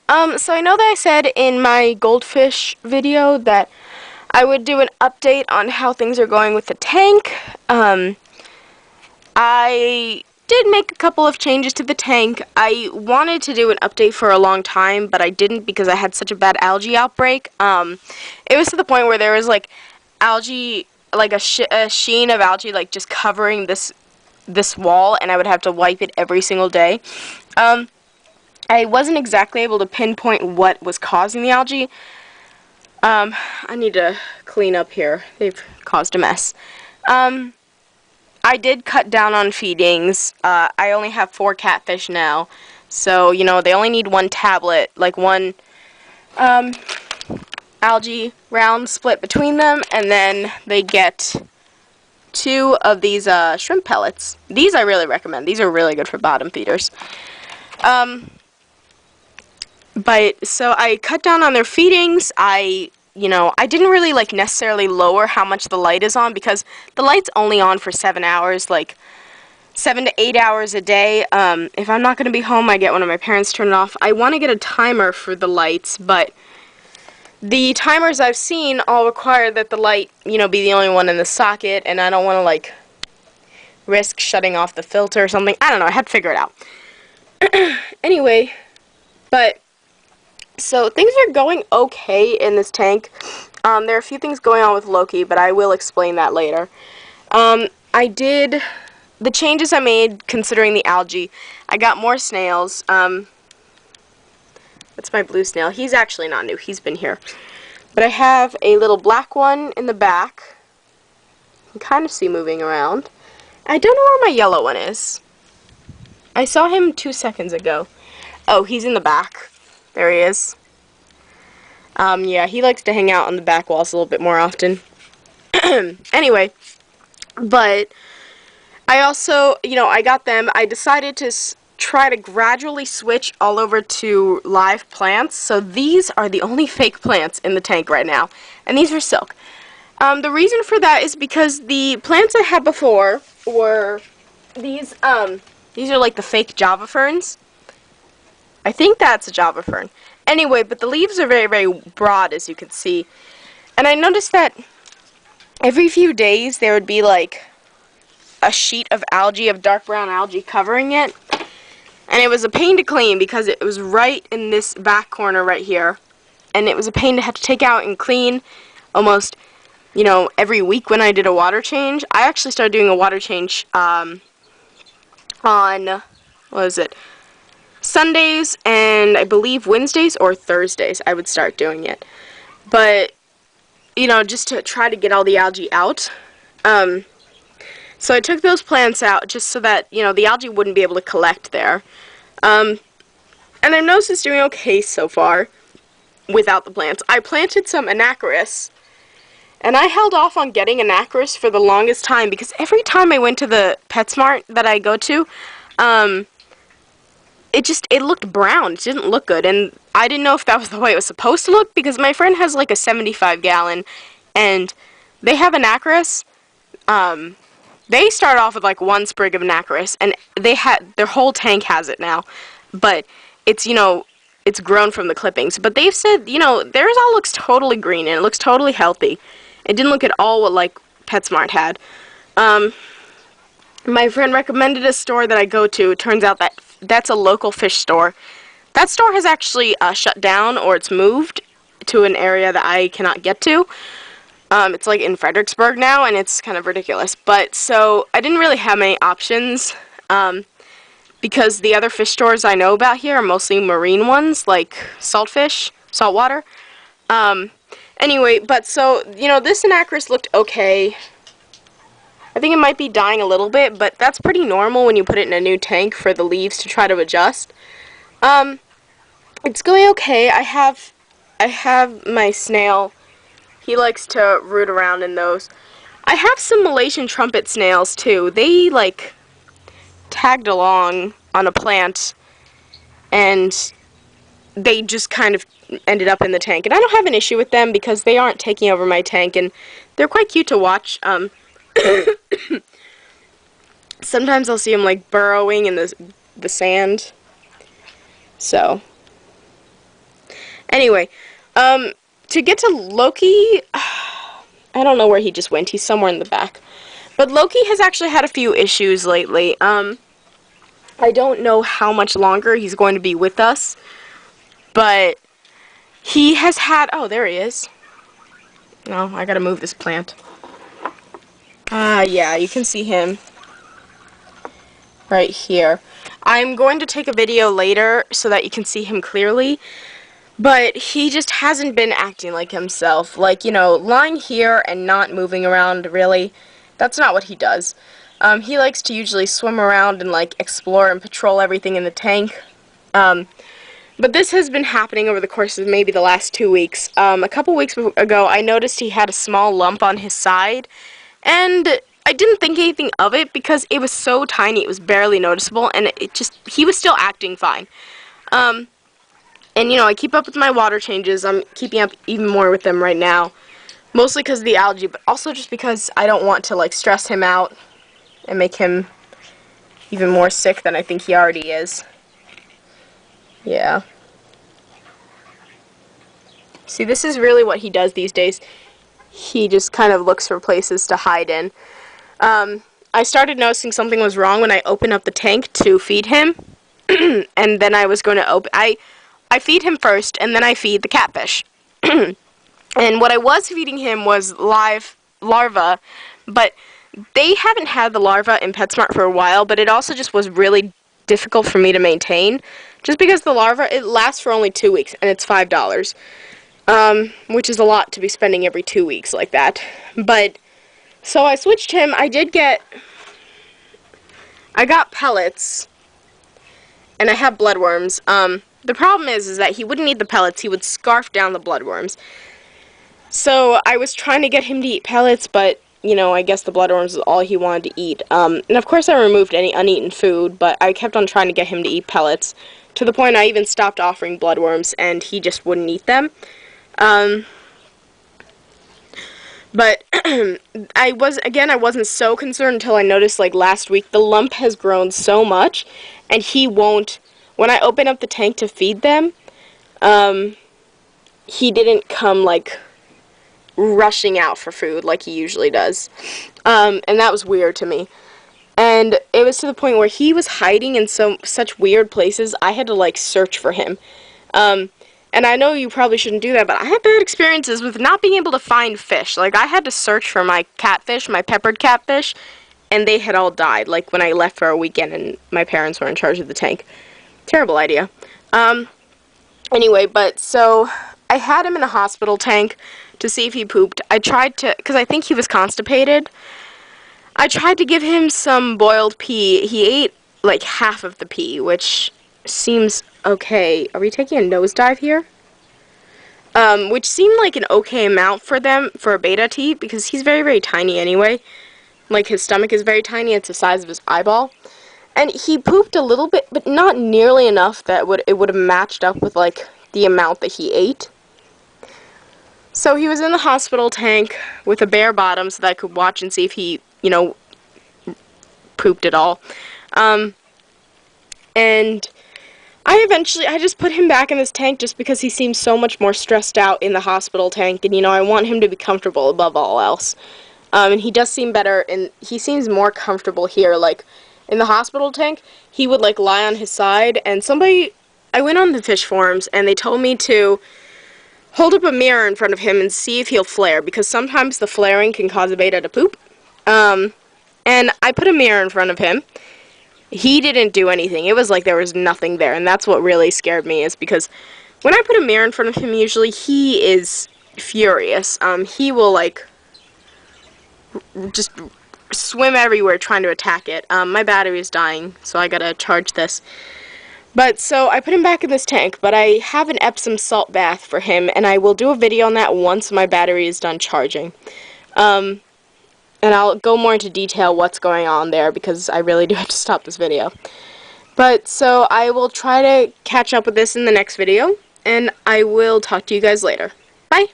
So I know that I said in my goldfish video that I would do an update on how things are going with the tank. I did make a couple of changes to the tank. I wanted to do an update for a long time, but I didn't because I had such a bad algae outbreak. It was to the point where there was like algae, like a sheen of algae, like just covering this wall, and I would have to wipe it every single day. I wasn't exactly able to pinpoint what was causing the algae. I need to clean up here. They've caused a mess. I did cut down on feedings. I only have 4 catfish now. So, you know, they only need 1 tablet, like 1 algae round split between them, and then they get 2 of these shrimp pellets. These I really recommend. These are really good for bottom feeders. But so I cut down on their feedings. I didn't really like necessarily lower how much the light is on because the light's only on for 7 hours, like 7 to 8 hours a day. If I'm not going to be home, I get one of my parents to turn it off. I want to get a timer for the lights, but the timers I've seen all require that the light, be the only one in the socket, and I don't want to like risk shutting off the filter or something. I don't know. I had to figure it out. Anyway, but so things are going okay in this tank. There are a few things going on with Loki, but I will explain that later. The changes I made considering the algae. I got more snails. That's my blue snail. He's actually not new. He's been here. But I have a little black one in the back. You can kind of see moving around. I don't know where my yellow one is. I saw him 2 seconds ago. Oh, he's in the back. There he is. Yeah, he likes to hang out on the back walls a little bit more often. Anyway, but I also, I got them. I decided to try to gradually switch all over to live plants. So these are the only fake plants in the tank right now. And these are silk. The reason for that is because the plants I had before were these are like the fake Java ferns. I think that's a Java fern. Anyway, but the leaves are very, very broad, as you can see. And I noticed that every few days there would be like a sheet of algae, of dark brown algae covering it. And it was a pain to clean because it was right in this back corner right here. And it was a pain to have to take out and clean almost, every week when I did a water change. I actually started doing a water change on, Sundays and I believe Wednesdays or Thursdays I would start doing it. But, just to try to get all the algae out. So I took those plants out just so that, the algae wouldn't be able to collect there. And I've noticed it's doing okay so far without the plants. I planted some anacris, and I held off on getting anacris for the longest time because every time I went to the PetSmart that I go to, it looked brown. It didn't look good, and I didn't know if that was the way it was supposed to look because my friend has like a 75-gallon, and they have anacris. They start off with like 1 sprig of anacris, and their whole tank has it now, but it's it's grown from the clippings. But they've said theirs all looks totally green and it looks totally healthy. It didn't look at all what like PetSmart had. My friend recommended a store that I go to. It turns out that that's a local fish store. That store has actually shut down, or it's moved to an area that I cannot get to. It's like in Fredericksburg now, and it's kind of ridiculous. But so I didn't really have many options because the other fish stores I know about here are mostly marine ones, like saltwater. Anyway, but so this anacris looked okay. I think it might be dying a little bit, but that's pretty normal when you put it in a new tank for the leaves to try to adjust. It's going okay. I have my snail. He likes to root around in those. I have some Malaysian trumpet snails too. They like tagged along on a plant and they just kind of ended up in the tank. And I don't have an issue with them because they aren't taking over my tank and they're quite cute to watch. Sometimes I'll see them like burrowing in the sand. So Anyway, to get to Loki, I don't know where he just went. He's somewhere in the back. But Loki has actually had a few issues lately. I don't know how much longer he's going to be with us, but he has had, oh, there he is. No, I gotta move this plant. Yeah, you can see him right here. I'm going to take a video later so that you can see him clearly, but he just hasn't been acting like himself. Like, you know, lying here and not moving around, really, that's not what he does. He likes to usually swim around and, like, explore and patrol everything in the tank. But this has been happening over the course of maybe the last 2 weeks. A couple weeks ago, I noticed he had a small lump on his side, and I didn't think anything of it because it was so tiny, it was barely noticeable, and he was still acting fine. And, you know, I keep up with my water changes. I'm keeping up even more with them right now, mostly because of the algae, but also just because I don't want to, like, stress him out and make him even more sick than I think he already is. Yeah. See, this is really what he does these days. He just kind of looks for places to hide in. I started noticing something was wrong when I opened up the tank to feed him. And then I was going to I feed him first, and then I feed the catfish. And what I was feeding him was live larvae, but they haven't had the larva in PetSmart for a while, but it also just was really difficult for me to maintain, just because the larva, it lasts for only 2 weeks, and it's $5, which is a lot to be spending every 2 weeks like that. But, so I switched him. I got pellets, and I have bloodworms. The problem is that he wouldn't eat the pellets, he would scarf down the bloodworms. So I was trying to get him to eat pellets, but, you know, I guess the bloodworms is all he wanted to eat. And of course I removed any uneaten food, but I kept on trying to get him to eat pellets, to the point I even stopped offering bloodworms, and he just wouldn't eat them. But I wasn't so concerned until I noticed, like, last week, the lump has grown so much, and he won't, when I open up the tank to feed them, he didn't come, like, rushing out for food like he usually does. And that was weird to me. And it was to the point where he was hiding in such weird places, I had to, like, search for him. And I know you probably shouldn't do that, but I had bad experiences with not being able to find fish. Like, I had to search for my catfish, my peppered catfish, and they had all died, like, when I left for a weekend and my parents were in charge of the tank. Terrible idea. Anyway, but, so, I had him in a hospital tank to see if he pooped. I tried to, because I think he was constipated, I tried to give him some boiled pea. He ate, like, half of the pea, which seems okay. Are we taking a nosedive here? Which seemed like an okay amount for a Betta to eat, because he's very, very tiny anyway. Like, his stomach is very tiny, it's the size of his eyeball. And he pooped a little bit, but not nearly enough that it would have matched up with, like, the amount that he ate. So he was in the hospital tank with a bare bottom so that I could watch and see if he, you know, pooped at all. And I just put him back in this tank just because he seems so much more stressed out in the hospital tank, and, you know, I want him to be comfortable above all else. And he does seem better, and he seems more comfortable here. Like, in the hospital tank, he would, like, lie on his side, and I went on the fish forums, and they told me to hold up a mirror in front of him and see if he'll flare, because sometimes the flaring can cause a Betta to poop. And I put a mirror in front of him. He didn't do anything. It was like there was nothing there, and that's what really scared me, is because when I put a mirror in front of him, usually he is furious. He will, like, just swim everywhere trying to attack it. My battery is dying, so I gotta charge this. But, so, I put him back in this tank, but I have an Epsom salt bath for him, and I will do a video on that once my battery is done charging. And I'll go more into detail what's going on there, because I really do have to stop this video. But, so, I will try to catch up with this in the next video, and I will talk to you guys later. Bye!